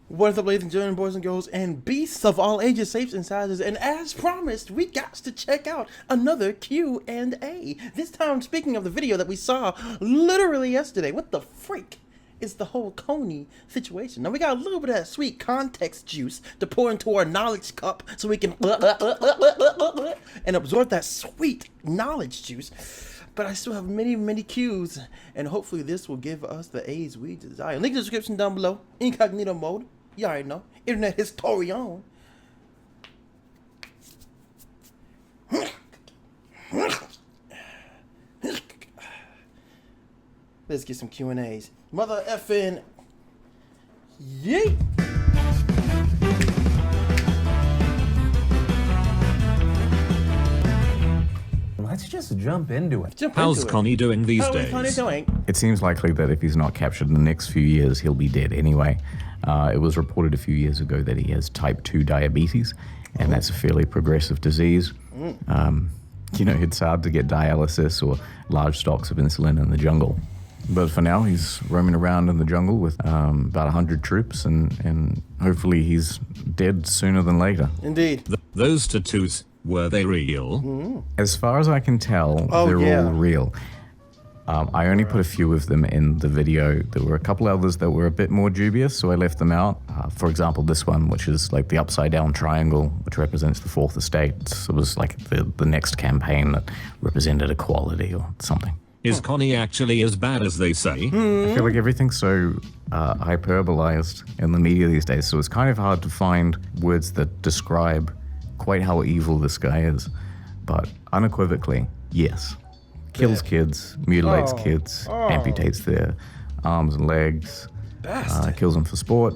What is up, ladies and gentlemen, boys and girls, and beasts of all ages, shapes, and sizes? And as promised, we got to check out another Q&A. This time, speaking of the video that we saw literally yesterday. What the freak is the whole Kony situation? Now, we got a little bit of that sweet context juice to pour into our knowledge cup so we can and absorb that sweet knowledge juice. But I still have many, many Q's, and hopefully this will give us the A's we desire. Link in the description down below. Incognito mode. You already know. Internet historian. Let's get some Q&A's. Mother effing yeet. Let's just jump into it. How's Conny doing these days? How's Conny doing? It seems likely that if he's not captured in the next few years, he'll be dead anyway. It was reported a few years ago that he has type 2 diabetes, and that's a fairly progressive disease. You know, it's hard to get dialysis or large stocks of insulin in the jungle. But for now, he's roaming around in the jungle with about 100 troops, and hopefully he's dead sooner than later. Indeed. Those tattoos, were they real? As far as I can tell, they're all real. I only put a few of them in the video. There were a couple others that were a bit more dubious, so I left them out. For example, this one, which is like the upside down triangle, which represents the Fourth Estate. So it was like the next campaign that represented equality or something. Is Conny actually as bad as they say? I feel like everything's so hyperbolized in the media these days, so it's kind of hard to find words that describe quite how evil this guy is. But unequivocally, yes. Kills kids, mutilates kids, amputates their arms and legs, kills them for sport,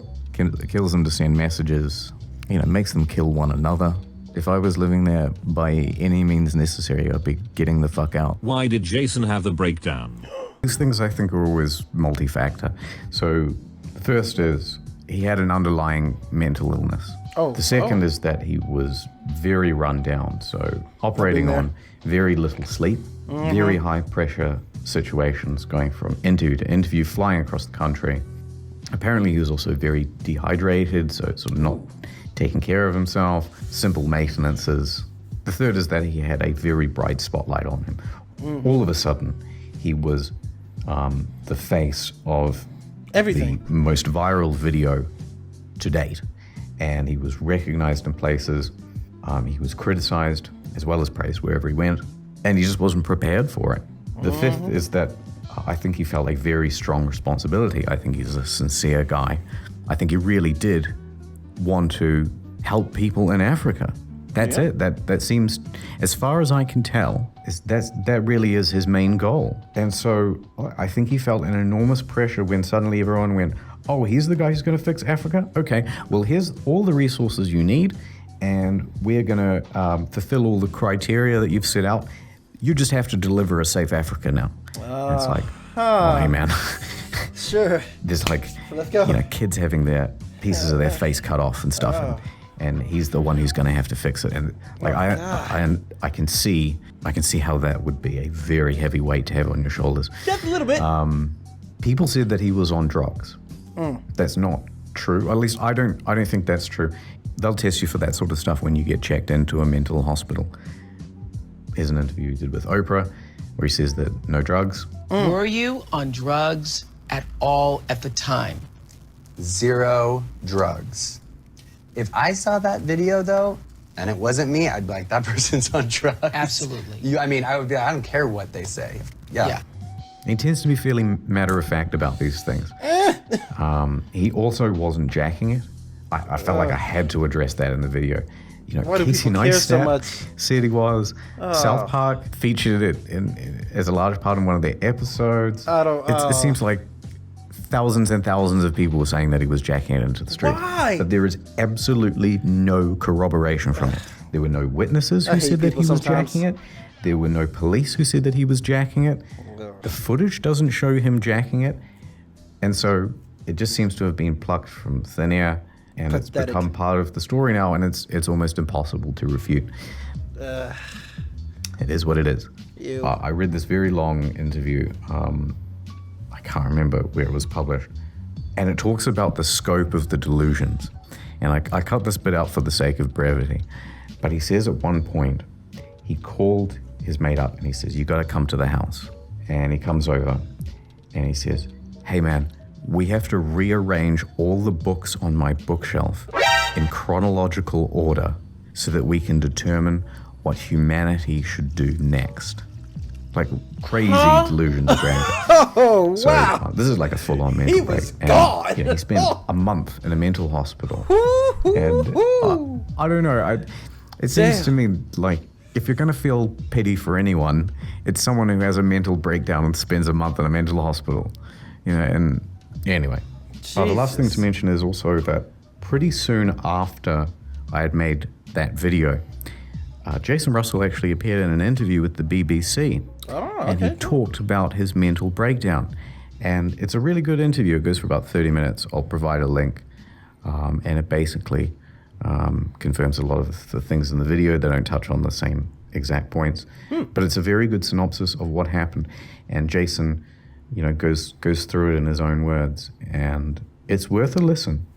kills them to send messages, you know, makes them kill one another. If I was living there by any means necessary, I'd be getting the fuck out. Why did Jason have the breakdown? These things I think are always multi-factor. So the first is he had an underlying mental illness. The second is that he was very run down, so operating on very little sleep, very high pressure situations, going from interview to interview, flying across the country. Apparently he was also very dehydrated, so sort of not taking care of himself, simple maintenances. The third is that he had a very bright spotlight on him. All of a sudden, he was the face of Everything. the most viral video to date. And he was recognized in places, he was criticized as well as praised wherever he went, and he just wasn't prepared for it. The fifth is that I think he felt a very strong responsibility. I think he's a sincere guy. I think he really did want to help people in Africa. That's it. That seems, as far as I can tell, that really is his main goal. And so I think he felt an enormous pressure when suddenly everyone went, oh, he's the guy who's going to fix Africa? Okay, well, here's all the resources you need, and we're going to fulfill all the criteria that you've set out. You just have to deliver a safe Africa now. And it's like, oh, hey, man. Sure. There's like, Let's go. you know, kids having their pieces of their face cut off and stuff, and he's the one who's going to have to fix it. And like, I can see how that would be a very heavy weight to have on your shoulders. Just a little bit. People said that he was on drugs. That's not true. At least I don't think that's true. They'll test you for that sort of stuff when you get checked into a mental hospital. Here's an interview he did with Oprah where he says that no drugs. Were you on drugs at all at the time? 0 drugs. If I saw that video though, and it wasn't me, I'd be like, that person's on drugs. Absolutely. I would be like, I don't care what they say. Yeah. He tends to be fairly matter-of-fact about these things. He also wasn't jacking it. I felt like I had to address that in the video. You know, Why do Casey people care so Neistat much? said he was. South Park featured it as a large part in one of their episodes. It seems like thousands and thousands of people were saying that he was jacking it into the street. Why? But there is absolutely no corroboration from it. There were no witnesses who said that he was jacking it. There were no police who said that he was jacking it. The footage doesn't show him jacking it. And so it just seems to have been plucked from thin air, and it's become part of the story now, and it's almost impossible to refute. It is what it is. I read this very long interview. I can't remember where it was published, And it talks about the scope of the delusions. And I cut this bit out for the sake of brevity. But he says at one point, he called his mate up and he says, you got to come to the house. And he comes over and he says, hey man, we have to rearrange all the books on my bookshelf in chronological order so that we can determine what humanity should do next. Like crazy delusions of grandeur. Oh, So this is like a full-on mental He break. was And, gone. he spent a month in a mental hospital. And I don't know. It seems to me like if you're going to feel pity for anyone, it's someone who has a mental breakdown and spends a month in a mental hospital. You know, and anyway. The last thing to mention is also that pretty soon after I had made that video, Jason Russell actually appeared in an interview with the BBC. And he talked about his mental breakdown. And it's a really good interview. It goes for about 30 minutes. I'll provide a link. And it basically confirms a lot of the things in the video. They don't touch on the same exact points. But it's a very good synopsis of what happened. And Jason, you know, goes through it in his own words. And it's worth a listen.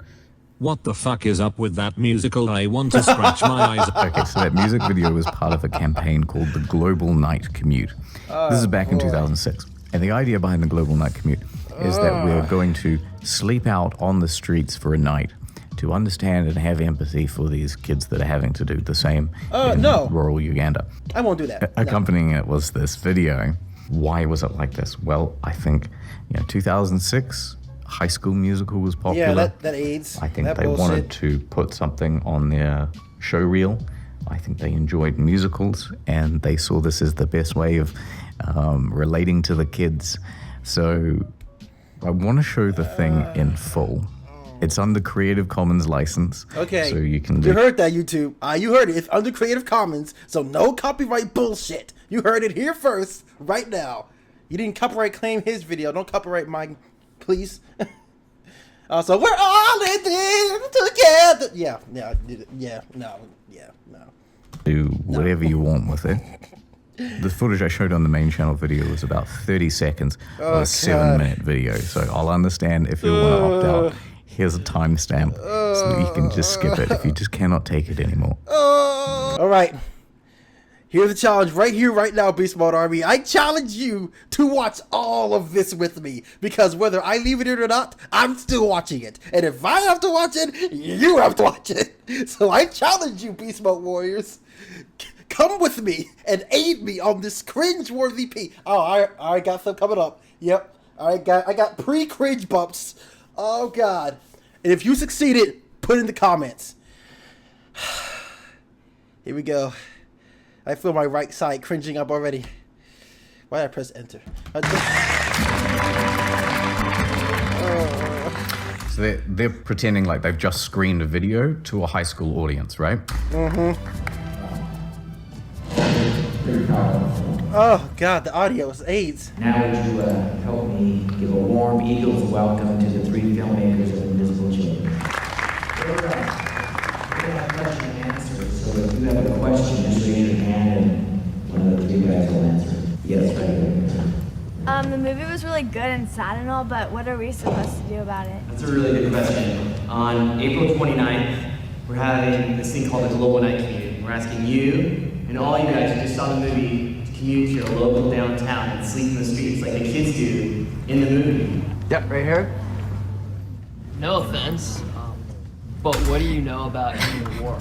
What the fuck is up with that musical? I want to scratch my eyes. Okay, so that music video was part of a campaign called the Global Night Commute. This is back in 2006. And the idea behind the Global Night Commute is that we're going to sleep out on the streets for a night to understand and have empathy for these kids that are having to do the same in rural Uganda. I won't do that. Accompanying it was this video. Why was it like this? Well, I think, 2006, High School Musical was popular. Yeah, that AIDS. I think that they wanted to put something on their show reel. I think they enjoyed musicals, and they saw this as the best way of relating to the kids. So I want to show the thing in full. It's under Creative Commons license. Okay. So you can. You heard that, YouTube. You heard it. It's under Creative Commons, so no copyright bullshit. You heard it here first, right now. You didn't copyright claim his video. Don't copyright mine, please. So we're all in this together. No. Do whatever you want with it. The footage I showed on the main channel video was about 30 seconds of a 7-minute video. So I'll understand if you want to opt out. Here's a timestamp so that you can just skip it if you just cannot take it anymore. All right. Here's the challenge right here, right now, Beast Mode Army. I challenge you to watch all of this with me, because whether I leave it in or not, I'm still watching it. And if I have to watch it, you have to watch it. So I challenge you, Beast Mode Warriors. Come with me and aid me on this cringe-worthy I got some coming up. Yep. I got pre-cringe bumps. Oh, God. And if you succeeded, put in the comments. Here we go. I feel my right side cringing up already. Why did I press enter? So they're pretending like they've just screened a video to a high school audience, right? Oh, God, the audio is AIDS. Now would you help me give a warm Eagles welcome to the 3 filmmakers of Invisible Children. We're going to have question and answer, so if you have a question, just raise your hand and one of the 3 guys will answer. Yes, right. The movie was really good and sad and all, but what are we supposed to do about it? That's a really good question. On April 29th, we're having this thing called the Global Night Commute. We're asking you and all you guys who just saw the movie to commute to your local downtown and sleep in the streets like the kids do in the movie. Yep, right here. No offense, but what do you know about ending the war?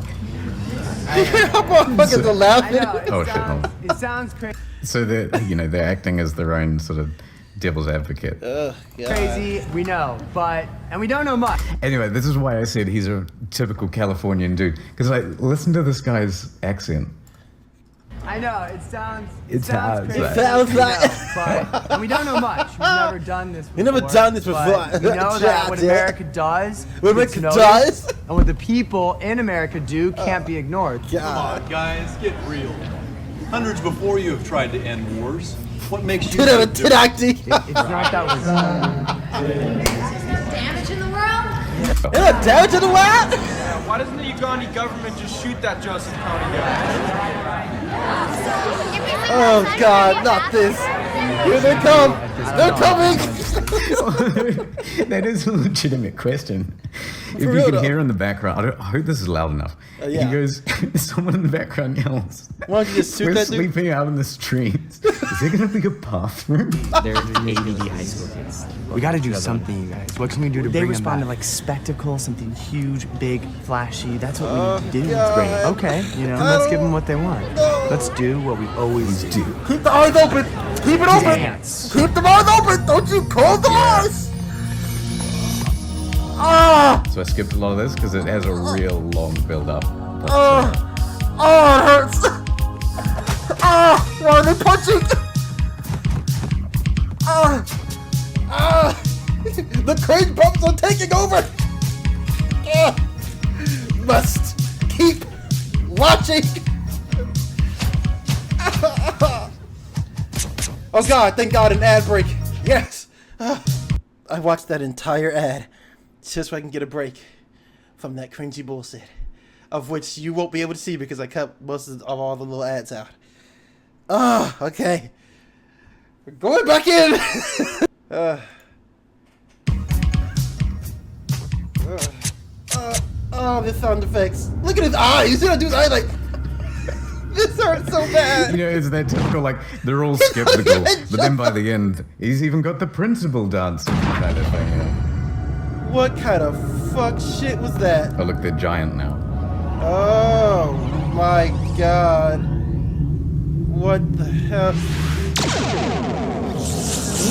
I'm fucking laughing. Oh, shit. No. It sounds crazy. So they're acting as their own sort of devil's advocate. Crazy, we know, and we don't know much. Anyway, this is why I said he's a typical Californian dude. Because listen to this guy's accent. I know, it sounds hard, crazy. it sounds like... And we don't know much. We've never done this before. We've never done this before. But we know that what America does, what America does, and what the people in America do can't be ignored. Come on, guys, get real. Hundreds before you have tried to end wars. What makes you It's not that was... Damage in the world? Damage in the world? Why doesn't the Ugandan government just shoot that Joseph County guy? Oh, God, not this. Here they come. They're coming. That is a legitimate question. If you real can though. hear in the background, I hope this is loud enough. Yeah. He goes, someone in the background yells, Why don't you just shoot "We're that dude?" sleeping out in the streets. Is there going to be a bathroom?" They're ADD high school kids. We gotta do something, you guys. What can we do to They bring them respond back? to like spectacle, something huge, big, flashy. That's what we need to do. God. Okay, you know, let's give them what they want. Let's do what we always do. Keep the eyes open. Keep it open. Dance. Keep the eyes open. Don't you close the eyes. Ah. So I skipped a lot of this because it has a real long build-up. But, Oh, it hurts. Ah, why are they punching? The crane bumps are taking over. Must keep watching. Oh God! Thank God, an ad break. Yes. I watched that entire ad just so I can get a break from that cringy bullshit, of which you won't be able to see because I cut most of all the little ads out. Okay. We're going back in! The sound effects. Look at his eyes! You see that dude's eye like... This hurts so bad! you know, it's that typical, like, they're all skeptical, but then by the end, he's even got the principal dancing kind of thing. Yeah. What kind of fuck shit was that? Oh, look, they're giant now. Oh my God. What the hell?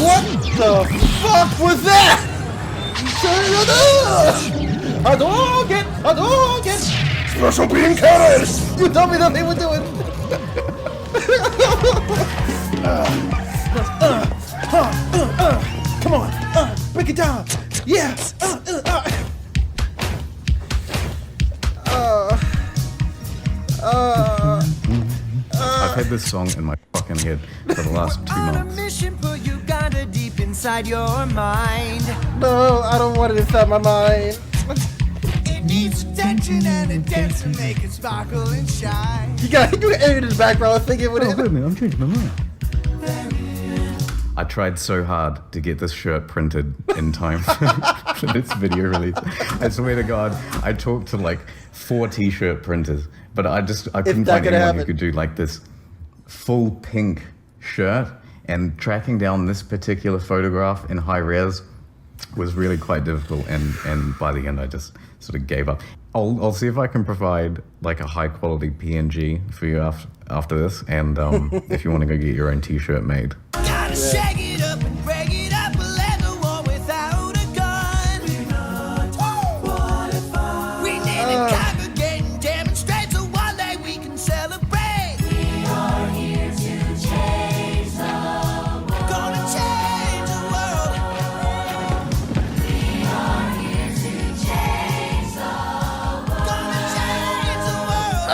What the fuck was that? Hadouken! Hadouken! Special beam cannon! You told me that they were doing. Come on, break it down. Yeah. I've had this song in my fucking head for the last 2 months. Mission put Uganda deep inside your mind. No, I don't want it inside my mind. It needs attention and intent to make it sparkle and shine. You got Aaron in the background thinking what Oh, wait a minute, I'm changing my mind. I tried so hard to get this shirt printed in time for this video release. I swear to God, I talked to like 4 t-shirt printers, but I couldn't find anyone who could do like this full pink shirt, and tracking down this particular photograph in high res was really quite difficult, and by the end I just sort of gave up. I'll see if I can provide like a high quality PNG for you after this, and if you want to go get your own t-shirt made. Gotta shake it up and break it up, let the war without a gun. We need to congregate and demonstrate so one day we can celebrate. We are here to change the world. Gonna change the world. We are here to change the world. Gonna change the world.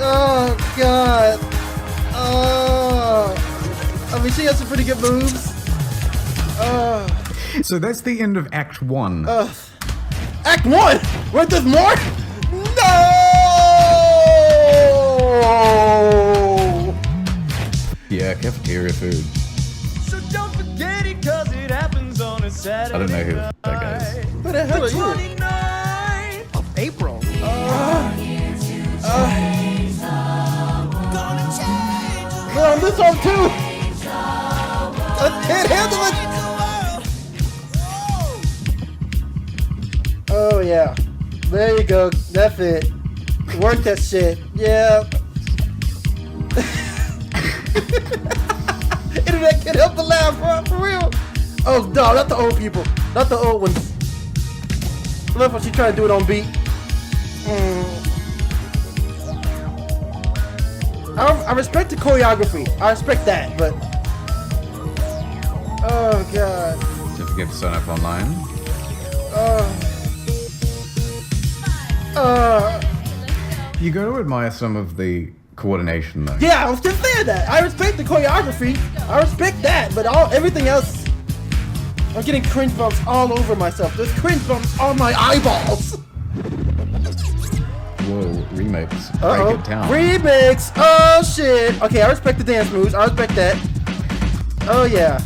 Oh God. I mean, she has some pretty good moves. So that's the end of Act 1. Act 1? Wait, there's more? No! Yeah, cafeteria food. So don't forget it, cause it happens on a Saturday. I don't know who the that guy is. Who the hell are you? 29th of April. We're on this one too. I can't handle it. Oh yeah, there you go. That's it. Work that shit. Yeah. Internet can't help but laugh, bro. For real. Oh no, not the old people. Not the old ones. I love when she trying to do it on beat. I respect the choreography. I respect that, but oh God. Don't forget to sign up online. You got to admire some of the coordination, though. Yeah, I was just saying that. I respect the choreography. I respect that, but everything else, I'm getting cringe bumps all over myself. There's cringe bumps on my eyeballs. Whoa, remix. Break it down. Remix. Oh shit. Okay, I respect the dance moves. I respect that. Oh yeah.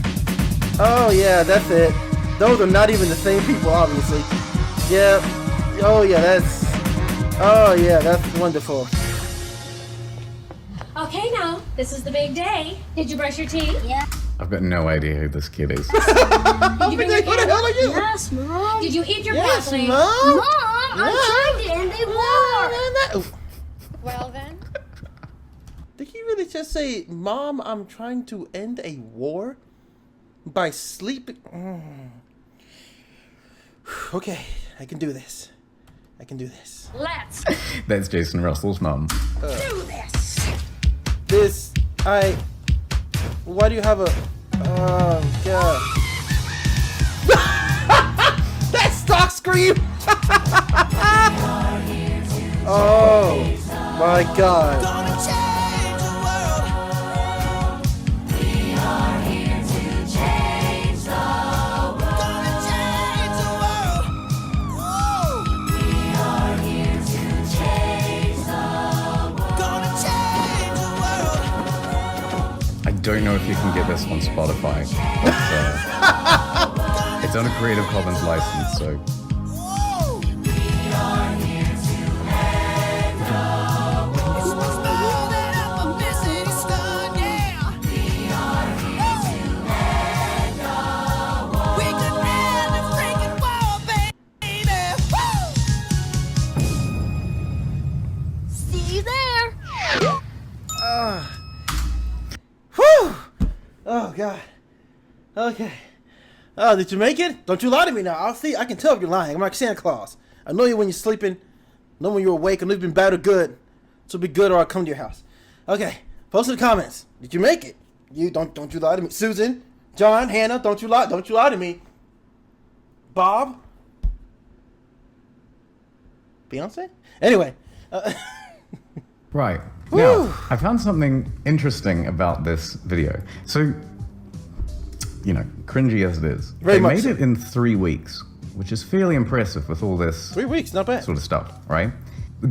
Oh yeah, that's it. Those are not even the same people, obviously. Yeah. Oh yeah, that's wonderful. Okay, now, this is the big day. Did you brush your teeth? Yeah. I've got no idea who this kid is. Did you bring your Who the hell are you? Yes, Mom. Did you eat your Yes, broccoli? Mom. I'm trying to end a war. Well then. Did he really just say, Mom, I'm trying to end a war? By sleeping? Okay, I can do this. I can do this. Let's That's Jason Russell's mum. do this. Why do you have a... Oh, God. That stock scream! Oh, my God. Gonna change the world. We are here to change the world. Gonna change the world. Whoa. We are here to change the world. Gonna change the world. I don't know if you can get this on Spotify. But, it's on a Creative Commons license, so... Whoa. We are here to end the war. It's much more than a missing stone, yeah. We are here to end the war. We can end the freaking war, baby. Woo! See you there. Whew! Oh, God. Okay. Oh, did you make it? Don't you lie to me now. I'll see. I can tell if you're lying. I'm like Santa Claus. I know you when you're sleeping. I know when you're awake. I know you've been bad or good. So be good or I'll come to your house. Okay. Post in the comments. Did you make it? You don't you lie to me. Susan, John, Hannah, don't you lie to me. Bob? Beyonce? Anyway. Right. Now, I found something interesting about this video. So, you know, cringy as it is, Very they much made so. it in 3 weeks, which is fairly impressive with all this 3 weeks, not bad. sort of stuff, right?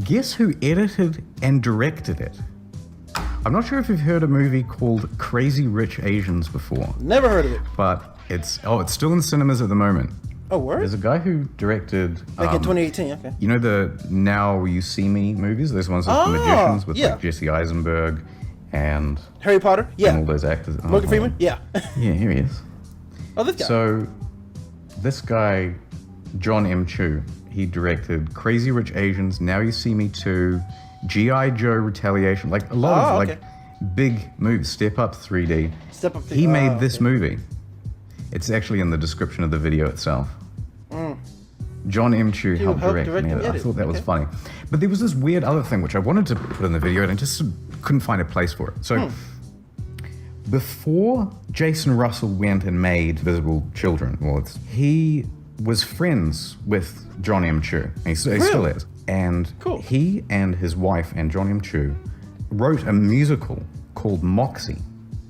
Guess who edited and directed it? I'm not sure if you've heard a movie called Crazy Rich Asians before. Never heard of it. But it's still in cinemas at the moment. Oh, word? There's a guy who directed... Like in 2018, okay. You know the Now You See Me movies? Those ones with the magicians with like Jesse Eisenberg and... Harry Potter? Yeah. And all those actors. Morgan Freeman? Yeah. Yeah, here he is. Oh, this guy. So, this guy, John M. Chu, he directed Crazy Rich Asians, Now You See Me 2, G.I. Joe Retaliation, like a lot of like big movies, Step Up 3D. Step Up 3D. He made this movie. It's actually in the description of the video itself. John M. Chu helped direct and edit. I thought that was funny. But there was this weird other thing which I wanted to put in the video and I just couldn't find a place for it. So before Jason Russell went and made Visible Children, he was friends with John M. Chu. He still is. And he and his wife and John M. Chu wrote a musical called Moxie.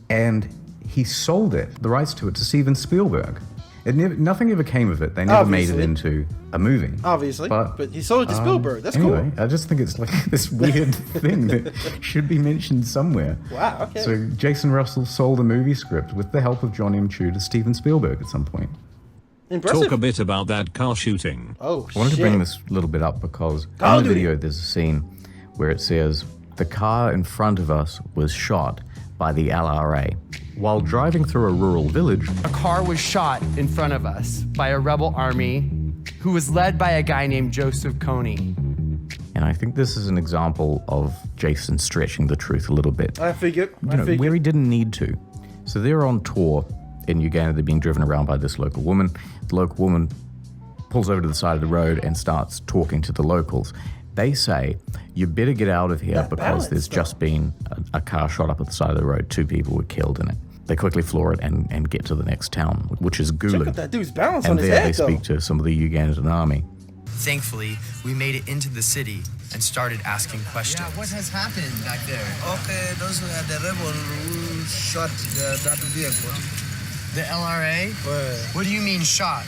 And he sold it, the rights to it, to Steven Spielberg. Nothing ever came of it. They never made it into a movie. Obviously, but he sold it to Spielberg. That's anyway, cool. I just think it's like this weird thing that should be mentioned somewhere. Wow, okay. So Jason Russell sold a movie script with the help of John M. Chu to Steven Spielberg at some point. Impressive. Talk a bit about that car shooting. Oh, I wanted to bring this little bit up because in the video there's a scene where it says, the car in front of us was shot by the LRA. While driving through a rural village, A car was shot in front of us by a rebel army who was led by a guy named Joseph Kony. and I think this is an example of Jason stretching the truth a little bit. I figured. Where he didn't need to. So they're on tour in Uganda. They're being driven around by this local woman. The local woman pulls over to the side of the road and starts talking to the locals. They say, you better get out of here because there's just been a car shot up at the side of the road. 2 people were killed in it. They quickly floor it and get to the next town, which is Gulu. Check out that dude's balance and on his there head, they speak to some of the Ugandan army. Thankfully, we made it into the city and started asking questions. Yeah, what has happened back there? Okay, those who had the rebel who shot that vehicle. The LRA? What do you mean shot?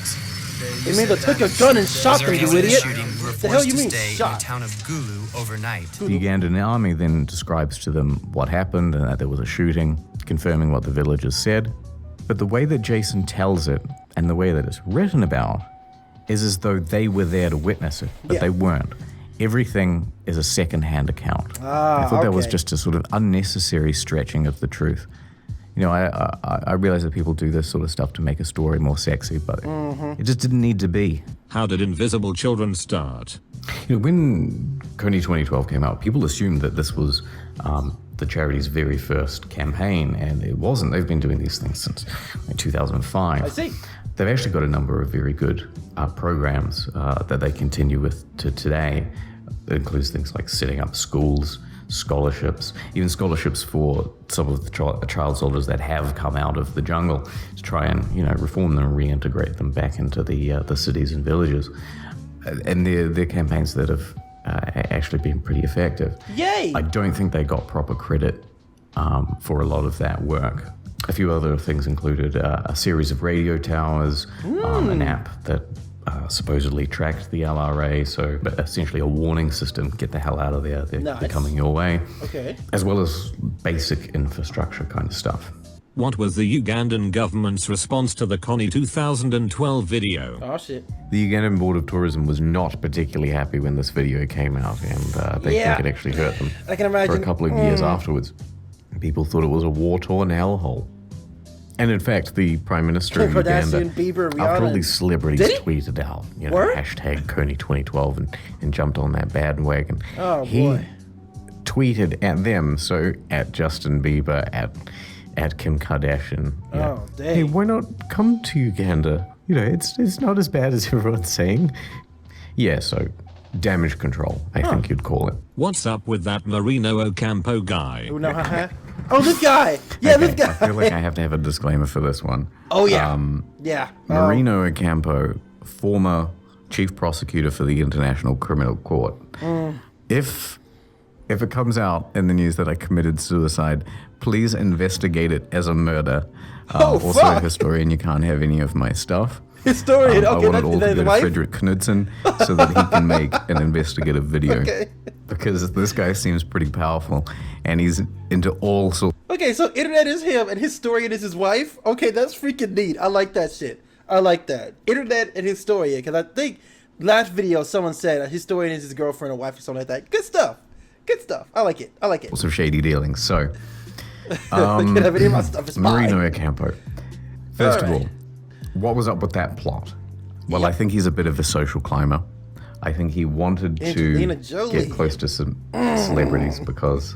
They mean they took a gun and shot them, you idiot. What The hell you mean stay shot? in the town of Gulu overnight. The Ugandan army then describes to them what happened and that there was a shooting, confirming what the villagers said. But the way that Jason tells it and the way that it's written about is as though they were there to witness it, but they weren't. Everything is a second-hand account. I thought that was just a sort of unnecessary stretching of the truth. You know, I realize that people do this sort of stuff to make a story more sexy, but it just didn't need to be. How did Invisible Children start? You know, when Kony 2012 came out, people assumed that this was the charity's very first campaign, and it wasn't. They've been doing these things since 2005. I see. They've actually got a number of very good programs that they continue with to today. It includes things like setting up schools, scholarships, even scholarships for some of the child soldiers that have come out of the jungle to try and, you know, reform them and reintegrate them back into the cities and villages. And they're campaigns that have actually been pretty effective. Yay! I don't think they got proper credit for a lot of that work. A few other things included a series of radio towers, an app that supposedly tracked the LRA, so essentially a warning system, get the hell out of there, they're coming your way. Okay. As well as basic infrastructure kind of stuff. What was the Ugandan government's response to the Konny 2012 video? Oh shit. The Ugandan Board of Tourism was not particularly happy when this video came out, and they think it actually hurt them. I can imagine. For a couple of years afterwards. People thought it was a war-torn hellhole. And in fact, the Prime Minister of Uganda, after all these celebrities tweeted out, you know, hashtag Kony 2012 and jumped on that bandwagon, he tweeted at them, so at Justin Bieber, at Kim Kardashian, you know, hey, why not come to Uganda? You know, it's not as bad as everyone's saying. Yeah, so damage control, I think you'd call it. What's up with that Mourinhocampo guy? Oh, this guy! Yeah, this guy! I feel like I have to have a disclaimer for this one. Oh, yeah. Mourinhocampo, former chief prosecutor for the International Criminal Court. If it comes out in the news that I committed suicide, please investigate it as a murder. Also, a historian, you can't have any of my stuff. Historian, I want it all to go to Frederick Knudsen so that he can make an investigative video. Because this guy seems pretty powerful, and he's into all sorts. Okay, so internet is him, and historian is his wife? Okay, that's freaking neat. I like that shit. I like that. Internet and historian, because I think last video someone said a historian is his girlfriend or wife or something like that. Good stuff. Good stuff. I like it. I like it. Also shady dealings, so... Can't have any of my stuff. It's mine. Mourinhocampo. First of all, what was up with that plot? Well, I think he's a bit of a social climber. I think he wanted to get close to some celebrities because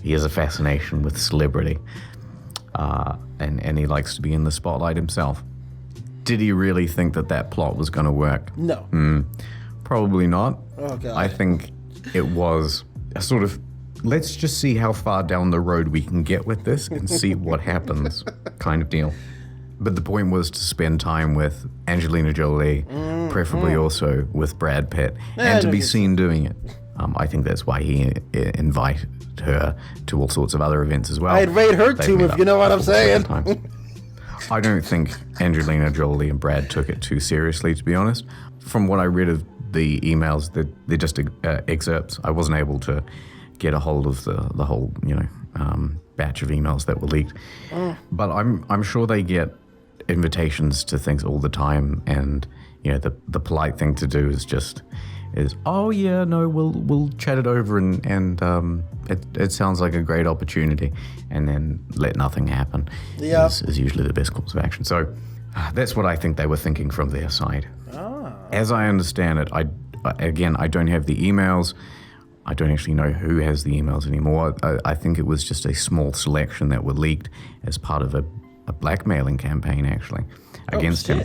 he has a fascination with celebrity. And he likes to be in the spotlight himself. Did he really think that that plot was going to work? No. Probably not. Oh, God. I think it was a sort of, let's just see how far down the road we can get with this and see what happens kind of deal. But the point was to spend time with Angelina Jolie, preferably also with Brad Pitt, and to be seen doing it. I think that's why he invited her to all sorts of other events as well. I'd raid her too, if you know what I'm saying. I don't think Angelina Jolie and Brad took it too seriously, to be honest. From what I read of the emails, they're just excerpts. I wasn't able to get a hold of the whole, batch of emails that were leaked. But I'm sure they get invitations to things all the time, and the polite thing to do is oh yeah, no, we'll chat it over and it sounds like a great opportunity, and then let nothing happen. Is usually the best course of action. So that's what I think they were thinking from their side. As I understand it, I don't have the emails. I don't actually know who has the emails anymore. I think it was just a small selection that were leaked as part of a blackmailing campaign, actually, against him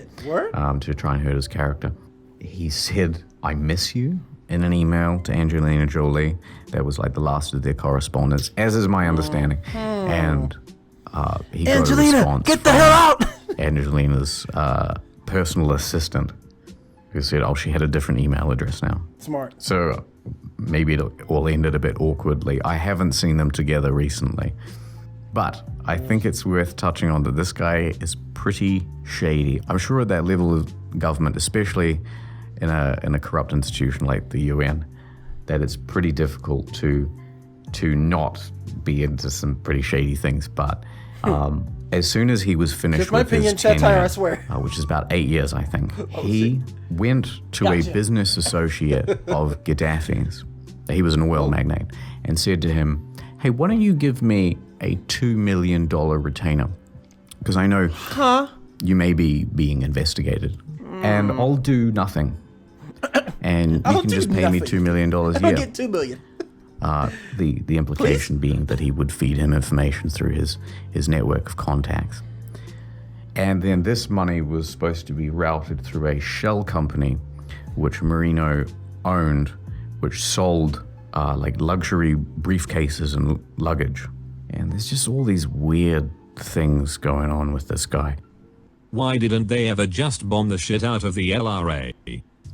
to try and hurt his character. He said, "I miss you," in an email to Angelina Jolie. That was like the last of their correspondence, as is my understanding. And he got a response, get the hell out! Angelina's personal assistant, who said, she had a different email address now. Smart. So maybe it all ended a bit awkwardly. I haven't seen them together recently. But I think it's worth touching on that this guy is pretty shady. I'm sure at that level of government, especially in a corrupt institution like the UN, that it's pretty difficult to not be into some pretty shady things. But As soon as he was finished Just my with opinion, his tenure, satire, I swear. which is about 8 years, I think, he went to a Gotcha. business associate of Gaddafi's. He was an oil magnate, and said to him, "Hey, why don't you give me a $2 million retainer? Because I know you may be being investigated, and I'll do nothing. And you I'll can do just pay me nothing. $2 million a I'll year." get $2 million. The implication being that he would feed him information through his network of contacts. And then this money was supposed to be routed through a shell company, which Marino owned, which sold like luxury briefcases and luggage. And there's just all these weird things going on with this guy. Why didn't they ever just bomb the shit out of the LRA?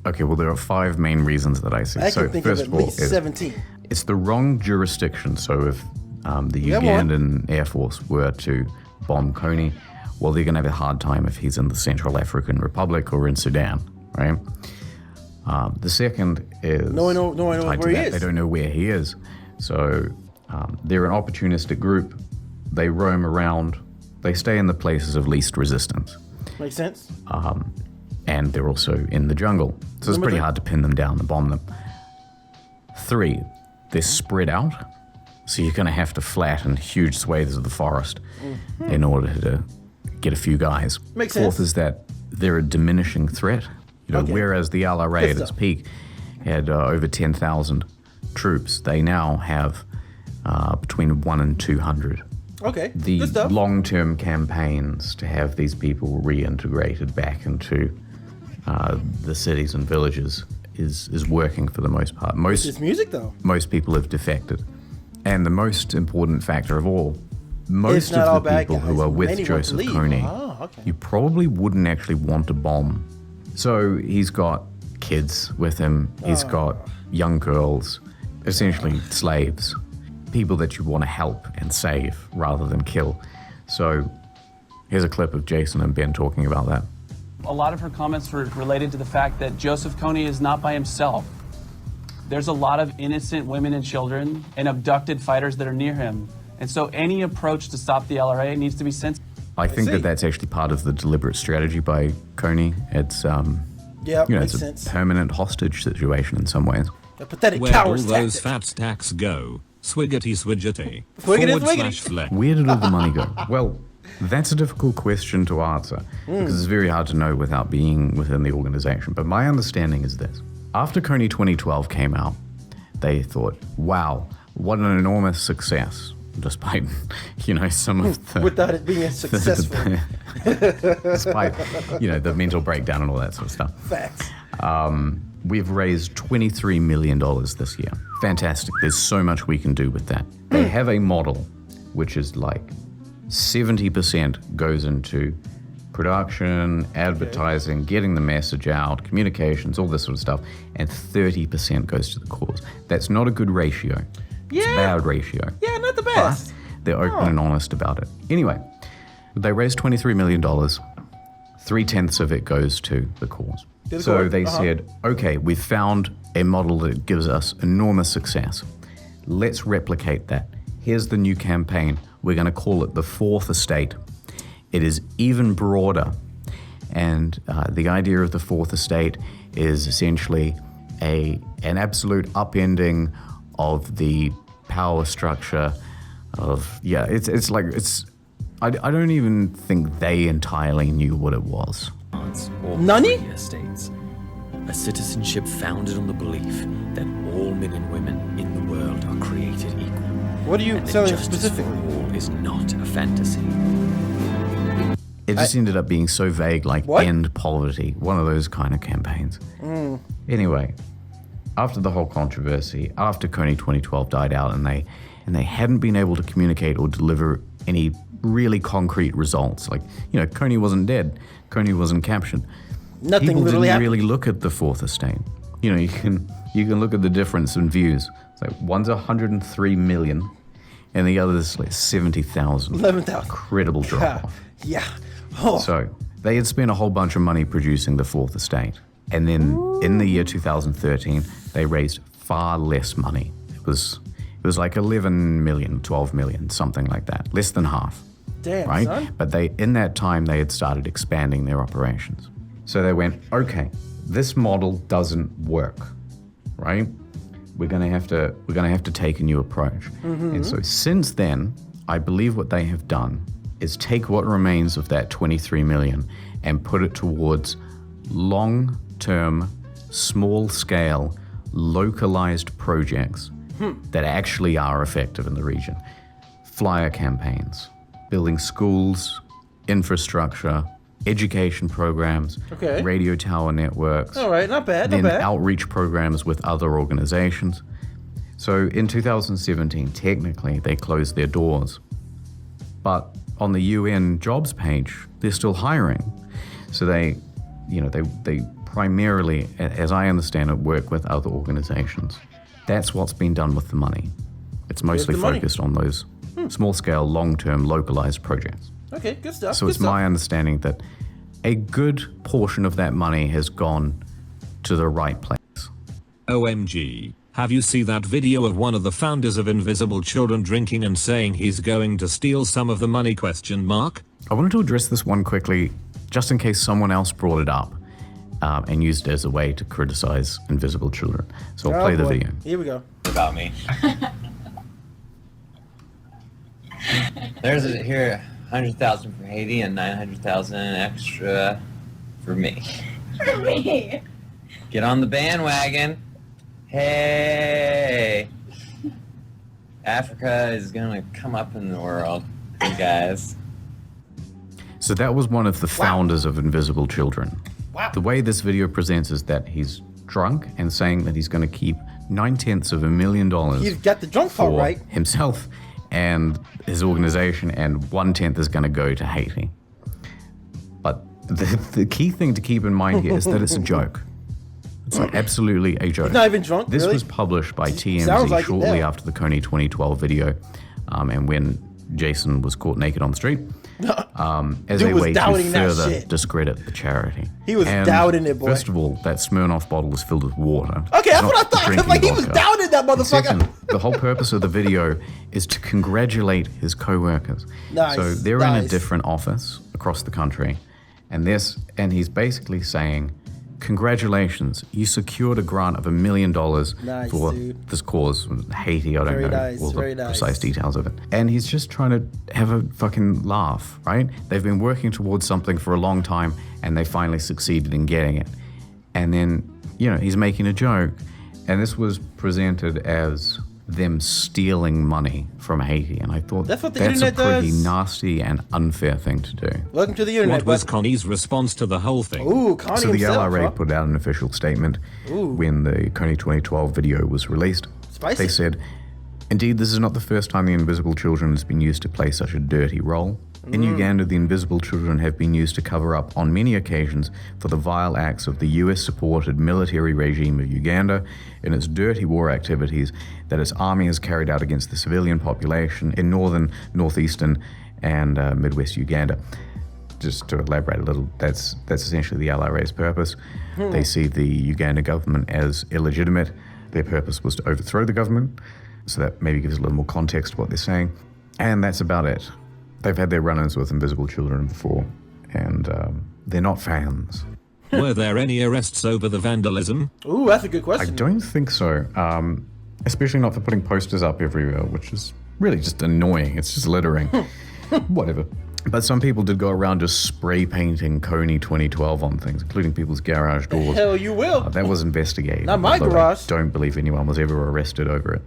Okay, well, there are 5 main reasons that I see. I So can think of first at of all, least 17. it's the wrong jurisdiction. So if the You got one. Ugandan Air Force were to bomb Kony, well, they're going to have a hard time if he's in the Central African Republic or in Sudan, right? The second is No one knows tied to where he that. is. They don't know where he is. So they're an opportunistic group. They roam around. They stay in the places of least resistance. Makes sense. And they're also in the jungle. So it's Number pretty 3. hard to pin them down and bomb them. 3, they're spread out. So you're going to have to flatten huge swathes of the forest in order to get a few guys. Makes 4th sense. is that they're a diminishing threat. You know, Okay. whereas the LRA Good at its stuff. peak had over 10,000 troops, they now have between 1 and 200. Okay. The Good stuff. long-term campaigns to have these people reintegrated back into the cities and villages is working for the most part. It's music, though. Most people have defected. And the most important factor of all, most not all of the bad people who guys. are with Many want to Joseph leave. Kony, Ah, okay. you probably wouldn't actually want to bomb. So he's got kids with him. He's got young girls, essentially slaves, people that you want to help and save rather than kill. So here's a clip of Jason and Ben talking about that. A lot of her comments were related to the fact that Joseph Kony is not by himself. There's a lot of innocent women and children and abducted fighters that are near him. And so any approach to stop the LRA needs to be sensitive. I think that that's actually part of the deliberate strategy by Kony. It's makes it's sense. a permanent hostage situation in some ways. A pathetic Where all coward's those tactic. fat stacks go. Swiggity swidgety. Swiggity Forward swiggity. slash flex. Where did all the money go? Well, that's a difficult question to answer because it's very hard to know without being within the organization. But my understanding is this. After Kony 2012 came out, they thought, wow, what an enormous success, despite, some of the... Without it being as successful. despite, the mental breakdown and all that sort of stuff. Facts. We've raised $23 million this year. Fantastic. There's so much we can do with that. They have a model which is like 70% goes into production, advertising, getting the message out, communications, all this sort of stuff, and 30% goes to the cause. That's not a good ratio. It's a bad ratio. Yeah, not the best. But they're open and honest about it. Anyway, they raised $23 million. 3/10 of it goes to the cause. To the So cause, they said, okay, we've found a model that gives us enormous success. Let's replicate that. Here's the new campaign. We're going to call it the Fourth Estate. It is even broader. And the idea of the Fourth Estate is essentially an absolute upending of the power structure of, I don't even think they entirely knew what it was. Nani? Estates. A citizenship founded on the belief that all men and women in the world are created equal. What are you and that selling justice specifically? for all is not a fantasy. It just ended up being so vague, like end poverty, one of those kind of campaigns. Anyway, after the whole controversy, after Kony 2012 died out and they hadn't been able to communicate or deliver any really concrete results, like, Kony wasn't dead, Kony wasn't captured. Nothing People literally didn't happened. really look at the Fourth Estate. You can look at the difference in views. It's like one's 103 million and the other's like 70,000. 11,000. Incredible drop off. Yeah. Oh. So they had spent a whole bunch of money producing the Fourth Estate. And then in the year 2013, they raised far less money. It was like 11 million, 12 million, something like that. Less than half. Damn, right? son. But in that time, they had started expanding their operations. So they went, okay, this model doesn't work, right? We're gonna have to take a new approach. And so since then, I believe what they have done is take what remains of that 23 million and put it towards long-term, small-scale, localized projects that actually are effective in the region. Flyer campaigns, building schools, infrastructure, education programs, radio tower networks. All right, not bad, then not bad. outreach programs with other organizations. So in 2017, technically, they closed their doors. But on the UN jobs page, they're still hiring. So they primarily, as I understand it, work with other organizations. That's what's been done with the money. It's mostly focused on those small-scale, long-term, localized projects. Okay, good stuff. So good it's stuff. my understanding that a good portion of that money has gone to the right place. OMG. Have you seen that video of one of the founders of Invisible Children drinking and saying he's going to steal some of the money ? I wanted to address this one quickly, just in case someone else brought it up and used it as a way to criticize Invisible Children. So I'll play the video. Here we go. About me. There's here 100,000 for Haiti and 900,000 extra for me. For me. Get on the bandwagon. Hey, Africa is gonna come up in the world, you guys. So that was one of the founders of Invisible Children. Wow. The way this video presents is that he's drunk and saying that he's going to keep $900,000 He's got the drunk part for right. himself and his organization, and 1/10 is going to go to Haiti. But the key thing to keep in mind here is that it's a joke. It's like absolutely a joke. He's not even drunk, This really? was published by Sounds TMZ like it, shortly yeah. after the Kony 2012 video, and when Jason was caught naked on the street, as Dude a was way to doubting that further shit. discredit the charity. He was And doubting it, boy. First of all, that Smirnoff bottle was filled with water. Okay, that's not what I thought. drinking Like he was vodka. doubting that And motherfucker. second, the whole purpose of the video is to congratulate his co-workers. Nice, So they're in a nice. different office across the country, and he's basically saying, congratulations, you secured a grant of $1 million Nice, for dude. this cause, Haiti, I don't Very know nice, all the very nice. precise details of it. And he's just trying to have a fucking laugh, right? They've been working towards something for a long time, and they finally succeeded in getting it. And then, he's making a joke, and this was presented as them stealing money from Haiti, and I thought That's what the that's a internet pretty does. nasty and unfair thing to do. Welcome to the internet. What was bud. Connie's response to the whole thing? Ooh, Conny So the himself, LRA huh? put out an official statement Ooh. when the Kony 2012 video was released. Spicy. They said, indeed, this is not the first time the Invisible Children has been used to play such a dirty role. In Uganda, the Invisible Children have been used to cover up on many occasions for the vile acts of the US-supported military regime of Uganda in its dirty war activities that its army has carried out against the civilian population in northern, northeastern, and Midwest Uganda. Just to elaborate a little, that's essentially the LRA's purpose. They see the Uganda government as illegitimate. Their purpose was to overthrow the government, so that maybe gives a little more context to what they're saying. And that's about it. They've had their run-ins with Invisible Children before, and they're not fans. Were there any arrests over the vandalism? Ooh, that's a good I question. don't think so, especially not for putting posters up everywhere, which is really just annoying. It's just littering. Whatever. But some people did go around just spray painting Kony 2012 on things, including people's garage doors. Hell, you will. That was investigated. Not my although garage. I don't believe anyone was ever arrested over it.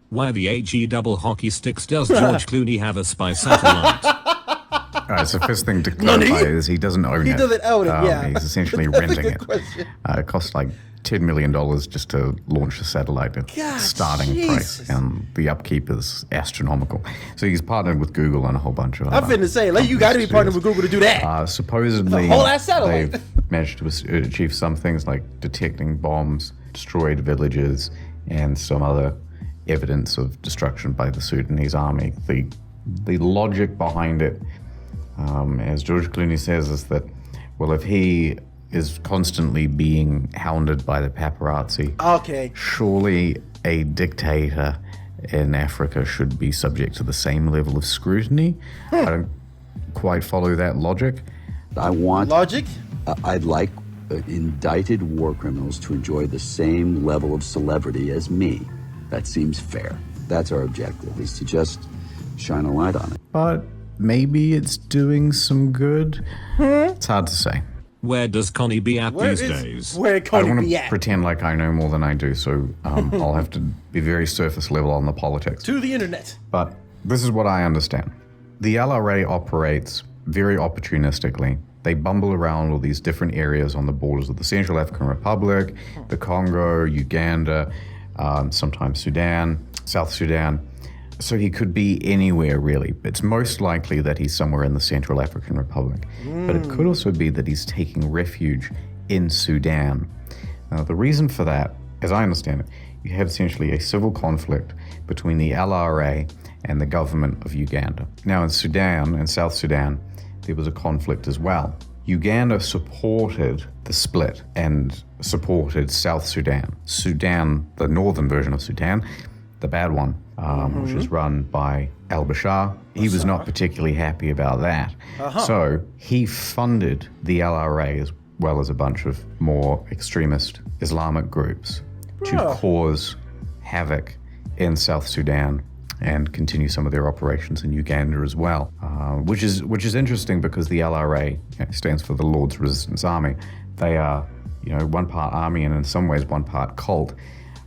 Why the AG double hockey sticks does George Clooney have a spy satellite? All right, so first thing to clarify is he doesn't own it. He doesn't own it, yeah. He's essentially That's a renting good it. question. It costs like $10 million just to launch a satellite at God, starting Jesus. price, and the upkeep is astronomical. So he's partnered with Google and a whole bunch of I'm other finna say, like, you got to be partnered with Google to do that. Supposedly, It's a whole ass satellite. they've managed to achieve some things like detecting bombs, destroyed villages, and some other evidence of destruction by the Sudanese army. The logic behind it, as George Clooney says, is that, well, if he is constantly being hounded by the paparazzi, Okay. surely a dictator in Africa should be subject to the same level of scrutiny. I don't quite follow that logic. I want logic. I'd like indicted war criminals to enjoy the same level of celebrity as me. That seems fair. That's our objective, is to just shine a light on it. But maybe it's doing some good. It's hard to say. Where does Conny be at these days? Where I Konny want be to at? pretend like I know more than I do, so I'll have to be very surface level on the politics. To the internet. But this is what I understand. The LRA operates very opportunistically. They bumble around all these different areas on the borders of the Central African Republic, the Congo, Uganda, sometimes Sudan, South Sudan. So he could be anywhere, really. It's most likely that he's somewhere in the Central African Republic. But it could also be that he's taking refuge in Sudan. Now, the reason for that, as I understand it, you have essentially a civil conflict between the LRA and the government of Uganda. Now, in Sudan, in South Sudan, there was a conflict as well. Uganda supported the split and supported South Sudan. Sudan, the northern version of Sudan, the bad one, which is run by al-Bashir. He was not particularly happy about that. So he funded the LRA as well as a bunch of more extremist Islamic groups to cause havoc in South Sudan and continue some of their operations in Uganda as well, which is interesting because the LRA stands for the Lord's Resistance Army. They are, one part army and in some ways one part cult.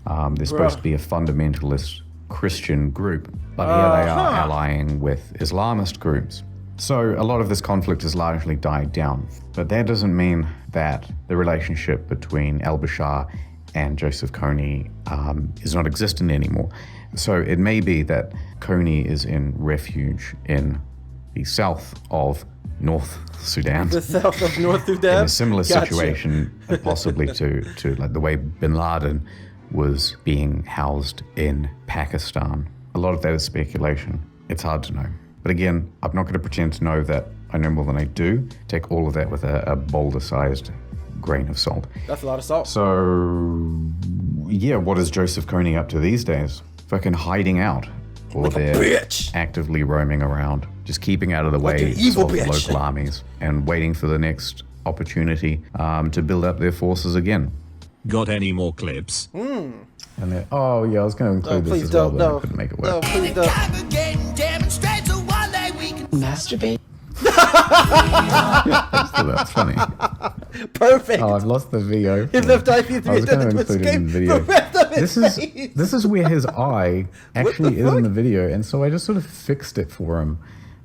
They're supposed to be a fundamentalist Christian group, but here they are allying with Islamist groups. So a lot of this conflict has largely died down, but that doesn't mean that the relationship between al-Bashir and Joseph Kony is not existent anymore. So it may be that Kony is in refuge in the south of North Sudan. The south of North Sudan? In a similar situation, possibly to like the way Bin Laden was being housed in Pakistan. A lot of that is speculation. It's hard to know. But again, I'm not going to pretend to know that I know more than I do. Take all of that with a boulder-sized grain of salt. That's a lot of salt. So, yeah, what is Joseph Kony up to these days? Fucking hiding out. Or like they're actively roaming around, just keeping out of the way of the local armies and waiting for the next opportunity to build up their forces again. Got any more clips? And then, oh yeah, I was going to include this as well, but I couldn't make it work. No, please don't. Masturbate? That's funny. Perfect. Oh, I've lost the video. He left I was going to include it in the video. This is where his eye actually is in the video, and so I just sort of fixed it for him.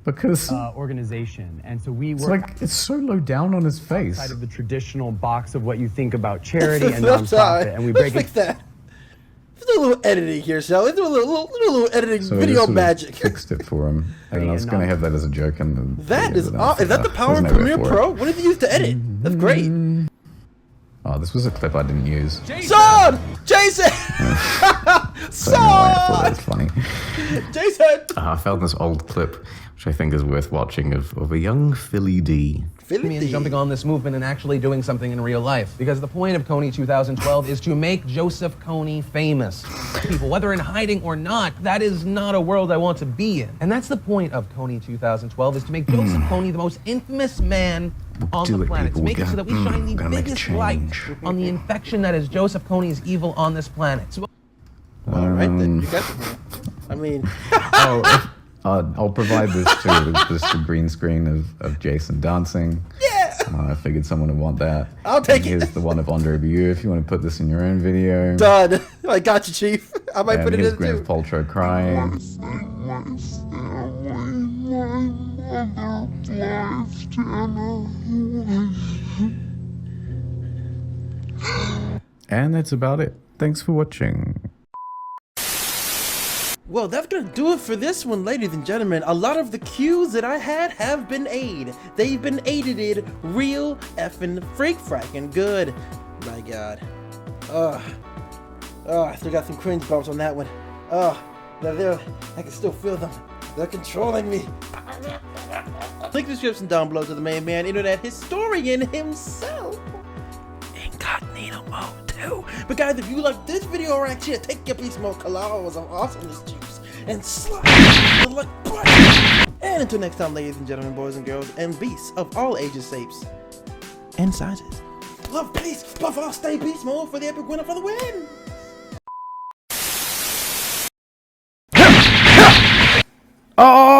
Because organization, and so we it's work like it's so low down on his face. outside of the traditional box of what you think about charity and nonprofit, and we break Let's fix that. Let's do a little editing here, shall we? Do a little editing, So I video just sort of magic. fixed it for him, and I was going to have that as a joke. And That is that the power of Premiere Pro? What did you use to edit? That's great. Oh, this was a clip I didn't use. Son! Jason! So anyway, I thought that was funny. Jason! I found this old clip, which I think is worth watching, of a young Philly D. Me and jumping on this movement and actually doing something in real life. Because the point of Kony 2012 is to make Joseph Kony famous. People, whether in hiding or not, that is not a world I want to be in. And that's the point of Kony 2012, is to make Joseph Kony the most infamous man on the planet. To make it so that we shine the biggest light on the infection that is Joseph Kony's evil on this planet. So, all right, then. You got it. I mean... I'll provide this too. It's just a green screen of Jason dancing. Yeah! I figured someone would want that. I'll take Here's the one of Andre Rieu if you want to put this in your own video. Done. I got you, Chief. I might put it in Gwyneth too. Paltrow crying. And that's about it. Thanks for watching. Well, that's gonna do it for this one, ladies and gentlemen. A lot of the cues that I had have been aided. They've been edited real effing freak fracking good. My God. I still got some cringe bumps on that one. They're I can still feel them. They're controlling me. Link description down below to the main man, internet historian himself. Incognito mode too. But guys, if you like this video or actually take your piece more collage of awesomeness juice, and slide the like button. And until next time, ladies and gentlemen, boys and girls, and beasts of all ages, shapes, and sizes. Love, peace, buff all, stay beast mode for the epic winner for the win. Oh!